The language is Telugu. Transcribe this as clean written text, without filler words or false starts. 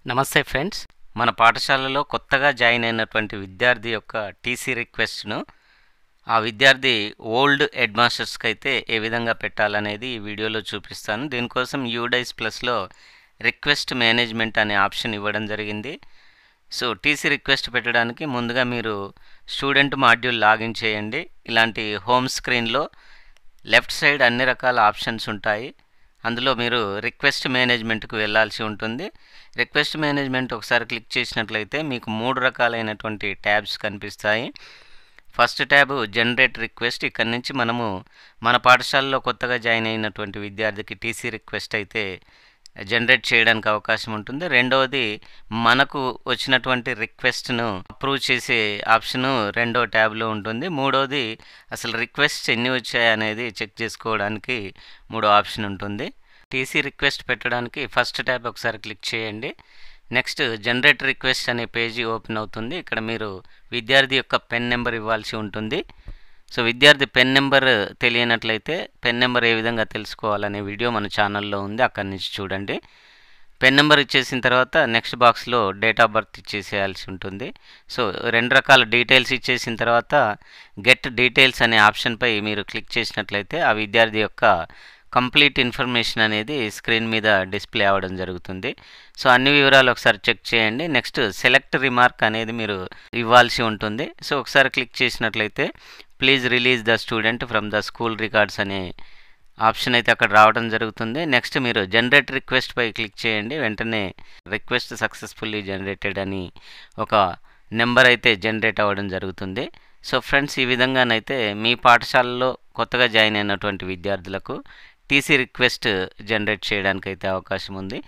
నమస్తే ఫ్రెండ్స్. మన పాఠశాలలో కొత్తగా జాయిన్ అయినటువంటి విద్యార్థి యొక్క టీసీ రిక్వెస్ట్‌ను ఆ విద్యార్థి ఓల్డ్ హెడ్ మాస్టర్స్‌కైతే ఏ విధంగా పెట్టాలనేది ఈ వీడియోలో చూపిస్తాను. దీనికోసం యూడైస్ ప్లస్‌లో రిక్వెస్ట్ మేనేజ్మెంట్ అనే ఆప్షన్ ఇవ్వడం జరిగింది. సో, టీసీ రిక్వెస్ట్ పెట్టడానికి ముందుగా మీరు స్టూడెంట్ మాడ్యూల్ లాగిన్ చేయండి. ఇలాంటి హోమ్ స్క్రీన్‌లో లెఫ్ట్ సైడ్ అన్ని రకాల ఆప్షన్స్ ఉంటాయి. అందులో మీరు రిక్వెస్ట్ మేనేజ్మెంట్‌కు వెళ్ళాల్సి ఉంటుంది. రిక్వెస్ట్ మేనేజ్మెంట్ ఒకసారి క్లిక్ చేసినట్లయితే మీకు 3 రకాలైనటువంటి ట్యాబ్స్ కనిపిస్తాయి. First tab generate request. ఇక్కడి నుంచి మనము మన పాఠశాలలో కొత్తగా జాయిన్ అయినటువంటి విద్యార్థికి టీసీ రిక్వెస్ట్ అయితే జనరేట్ చేయడానికి అవకాశం ఉంటుంది. రెండవది మనకు వచ్చినటువంటి రిక్వెస్ట్‌ను అప్రూవ్ చేసే ఆప్షను రెండో ట్యాబ్‌లో ఉంటుంది. మూడోది అసలు రిక్వెస్ట్స్ ఎన్ని వచ్చాయనేది చెక్ చేసుకోవడానికి మూడో ఆప్షన్ ఉంటుంది. టీసీ రిక్వెస్ట్ పెట్టడానికి ఫస్ట్ ట్యాబ్ ఒకసారి క్లిక్ చేయండి. నెక్స్ట్ జనరేట్ రిక్వెస్ట్ అనే పేజీ ఓపెన్ అవుతుంది. ఇక్కడ మీరు విద్యార్థి యొక్క పెన్ నెంబర్ ఇవ్వాల్సి ఉంటుంది. సో, విద్యార్థి పెన్ నెంబర్ తెలియనట్లయితే పెన్ నెంబర్ ఏ విధంగా తెలుసుకోవాలనే వీడియో మన ఛానల్లో ఉంది, అక్కడి నుంచి చూడండి. పెన్ నెంబర్ ఇచ్చేసిన తర్వాత నెక్స్ట్ బాక్స్లో డేట్ ఆఫ్ బర్త్ ఇచ్చేసేయాల్సి ఉంటుంది. సో, 2 రకాల డీటెయిల్స్ ఇచ్చేసిన తర్వాత గెట్ డీటెయిల్స్ అనే ఆప్షన్పై మీరు క్లిక్ చేసినట్లయితే ఆ విద్యార్థి యొక్క కంప్లీట్ ఇన్ఫర్మేషన్ అనేది స్క్రీన్ మీద డిస్ప్లే అవ్వడం జరుగుతుంది. సో, అన్ని వివరాలు ఒకసారి చెక్ చేయండి. నెక్స్ట్ సెలెక్ట్ రిమార్క్ అనేది మీరు ఇవ్వాల్సి ఉంటుంది. సో, ఒకసారి క్లిక్ చేసినట్లయితే please release the student from the school records అనే ఆప్షన్ అయితే అక్కడ రావడం జరుగుతుంది. నెక్స్ట్ మీరు జనరేట్ రిక్వెస్ట్ పై క్లిక్ చేయండి. వెంటనే రిక్వెస్ట్ సక్సెస్ఫుల్లీ జనరేటెడ్ అని ఒక నెంబర్ అయితే జనరేట్ అవ్వడం జరుగుతుంది. సో ఫ్రెండ్స్, ఈ విధంగానైతే మీ పాఠశాలలో కొత్తగా జాయిన్ అయినటువంటి విద్యార్థులకు టీసీ రిక్వెస్ట్ జనరేట్ చేయడానికైతే అవకాశం ఉంది.